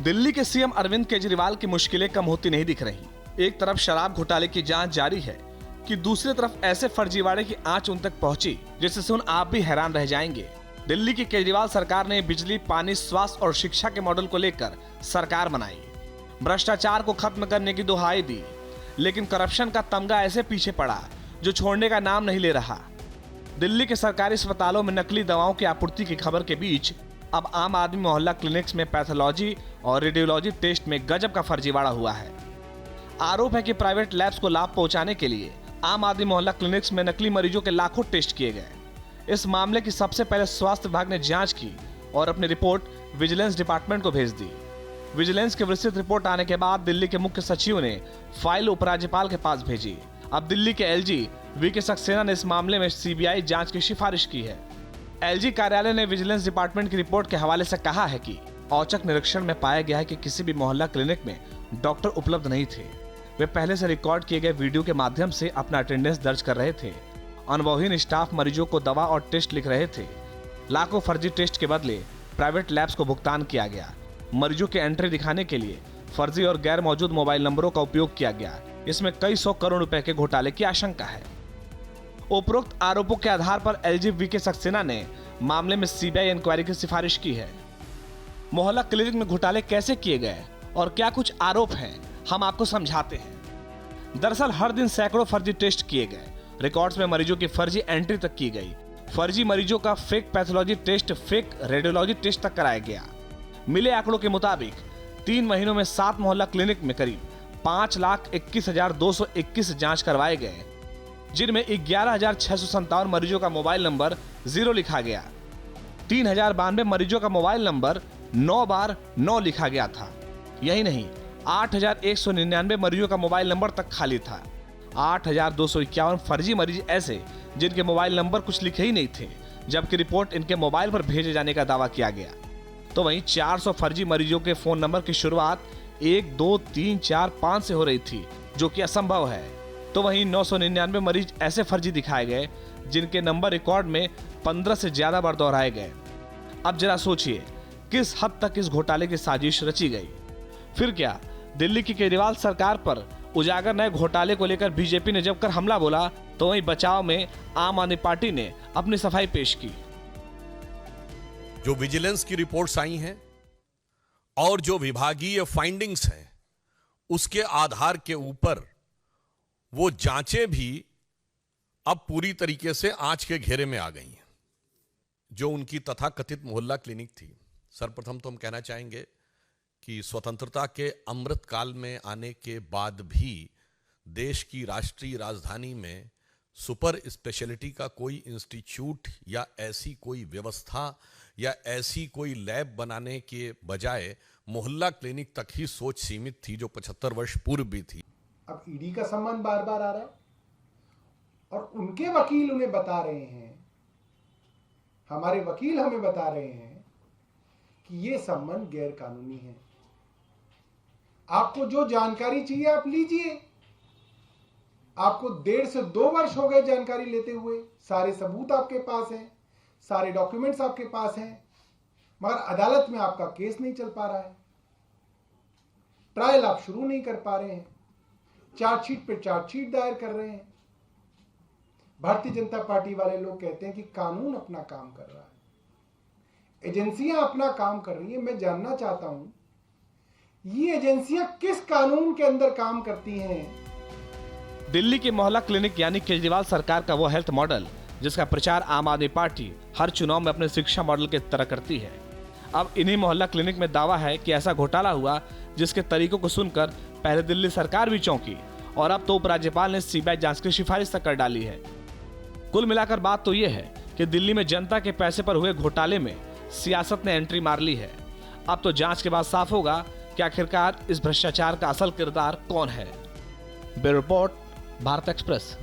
दिल्ली के सीएम अरविंद केजरीवाल की मुश्किलें कम होती नहीं दिख रही। एक तरफ शराब घोटाले की जांच जारी है कि दूसरी तरफ ऐसे फर्जीवाड़े की आंच उन तक पहुंची जिससे सुन आप भी हैरान रह जाएंगे। दिल्ली की केजरीवाल सरकार ने बिजली, पानी, स्वास्थ्य और शिक्षा के मॉडल को लेकर सरकार बनाई, भ्रष्टाचार को खत्म करने की दुहाई दी, लेकिन करप्शन का तमगा ऐसे पीछे पड़ा जो छोड़ने का नाम नहीं ले रहा। दिल्ली के सरकारी अस्पतालों में नकली दवाओं की आपूर्ति की खबर के बीच अब आम आदमी मोहल्ला क्लिनिक्स में पैथोलॉजी और रेडियोलॉजी टेस्ट में गजब का फर्जीवाड़ा हुआ है। आरोप है कि प्राइवेट लैब्स को लाभ पहुंचाने के लिए आम आदमी मोहल्ला क्लिनिक्स में नकली मरीजों के लाखों टेस्ट किए गए। इस मामले की सबसे पहले स्वास्थ्य विभाग ने जांच की और अपनी रिपोर्ट विजिलेंस डिपार्टमेंट को भेज दी। विजिलेंस की विस्तृत रिपोर्ट आने के बाद दिल्ली के मुख्य सचिव ने फाइल उपराज्यपाल के पास भेजी। अब दिल्ली के एलजी वीके सक्सेना ने इस मामले में सीबीआई जांच की सिफारिश की है। एलजी कार्यालय ने विजिलेंस डिपार्टमेंट की रिपोर्ट के हवाले से कहा है कि औचक निरीक्षण में पाया गया है कि किसी भी मोहल्ला क्लिनिक में डॉक्टर उपलब्ध नहीं थे। वे पहले से रिकॉर्ड किए गए वीडियो के माध्यम से अपना अटेंडेंस दर्ज कर रहे थे। अनुभवहीन स्टाफ मरीजों को दवा और टेस्ट लिख रहे थे। लाखों फर्जी टेस्ट के बदले प्राइवेट लैब्स को भुगतान किया गया। मरीजों के एंट्री दिखाने के लिए फर्जी और गैर मौजूद मोबाइल नंबरों का उपयोग किया गया। इसमें कई 100 करोड़ रुपए के घोटाले की आशंका है। उपरोक्त आरोपों के आधार पर एलजी वीके सक्सेना ने मामले में सीबीआई इंक्वायरी की सिफारिश की है। मोहल्ला क्लिनिक में घोटाले कैसे किए गए और क्या कुछ आरोप हैं, हम आपको समझाते हैं। दरअसल हर दिन सैकड़ों फर्जी टेस्ट किए गए। रिकॉर्ड्स में मरीजों की फर्जी एंट्री तक की गई। फर्जी मरीजों का fake pathology test, fake radiology test तक कराया गया। मिले आंकड़ों के मुताबिक 3 महीनों में 7 मोहल्ला क्लिनिक में करीब 5,21,221 जांच करवाए गए, जिनमें 11,657 मरीजों का मोबाइल नंबर 0 लिखा गया। 3,092 मरीजों का मोबाइल नंबर 9 बार 9 लिखा गया था। यही नहीं, 8,199 मरीजों का मोबाइल नंबर तक खाली था। 8,251 फर्जी मरीज ऐसे जिनके मोबाइल नंबर कुछ लिखे ही नहीं थे, जबकि रिपोर्ट इनके मोबाइल पर भेजे जाने का दावा किया गया। तो वहीं 400 फर्जी मरीजों के फोन नंबर की शुरुआत 1, 2, 3, 4, 5 से हो रही थी, जो कि असंभव है। तो वहीं 999 मरीज ऐसे फर्जी दिखाए गए जिनके नंबर रिकॉर्ड में 15 से ज्यादा बार दोहराए गए। अब जरा सोचिए किस हद तक इस घोटाले की साजिश रची गई। फिर क्या दिल्ली की केजरीवाल सरकार पर उजागर नए घोटाले को लेकर बीजेपी ने जब कर हमला बोला, तो वहीं बचाव में आम आदमी पार्टी ने अपनी सफाई पेश की। जो विजिलेंस की रिपोर्ट्स आई हैं और जो विभागीय फाइंडिंग्स हैं, उसके आधार के ऊपर वो जांचें भी अब पूरी तरीके से आंच के घेरे में आ गई हैं। जो उनकी तथाकथित मोहल्ला क्लिनिक थी, सर्वप्रथम तो हम कहना चाहेंगे कि स्वतंत्रता के अमृत काल में आने के बाद भी देश की राष्ट्रीय राजधानी में सुपर स्पेशलिटी का कोई इंस्टीट्यूट या ऐसी कोई व्यवस्था या ऐसी कोई लैब बनाने के बजाय मोहल्ला क्लिनिक तक ही सोच सीमित थी, जो 75 वर्ष पूर्व भी थी। अब ईडी का सम्मान बार बार आ रहा है और उनके वकील उन्हें बता रहे हैं, हमारे वकील हमें बता रहे हैं कि ये सम्मान गैर कानूनी है। आपको जो जानकारी चाहिए आप लीजिए। आपको 1.5 से 2 वर्ष हो गए जानकारी लेते हुए, सारे सबूत आपके पास हैं, सारे डॉक्यूमेंट्स आपके पास हैं, मगर अदालत में आपका केस नहीं चल पा रहा है। ट्रायल आप शुरू नहीं कर पा रहे हैं, चार्जशीट पे चार्जशीट दायर कर रहे हैं। भारतीय जनता पार्टी वाले लोग कहते हैं कि कानून अपना काम कर रहा है, एजेंसियां अपना काम कर रही हैं। मैं जानना चाहता हूं ये एजेंसियां किस कानून के अंदर काम करती हैं? दिल्ली के मोहल्ला क्लिनिक यानी केजरीवाल सरकार का वो हेल्थ मॉडल जिसका प्रचार आम आदमी पार्टी हर चुनाव में अपने शिक्षा मॉडल की तरह करती है। अब इन्हीं मोहल्ला क्लिनिक में दावा है कि ऐसा घोटाला हुआ जिसके तरीकों को सुनकर पहले दिल्ली सरकार भी चौंकी और अब तो उपराज्यपाल ने सीबीआई जांच की सिफारिश तक कर डाली है। कुल मिलाकर बात तो यह है कि दिल्ली में जनता के पैसे पर हुए घोटाले में सियासत ने एंट्री मार ली है। अब तो जांच के बाद साफ होगा कि आखिरकार इस भ्रष्टाचार का असल किरदार कौन है। Bureau report, Bharat express.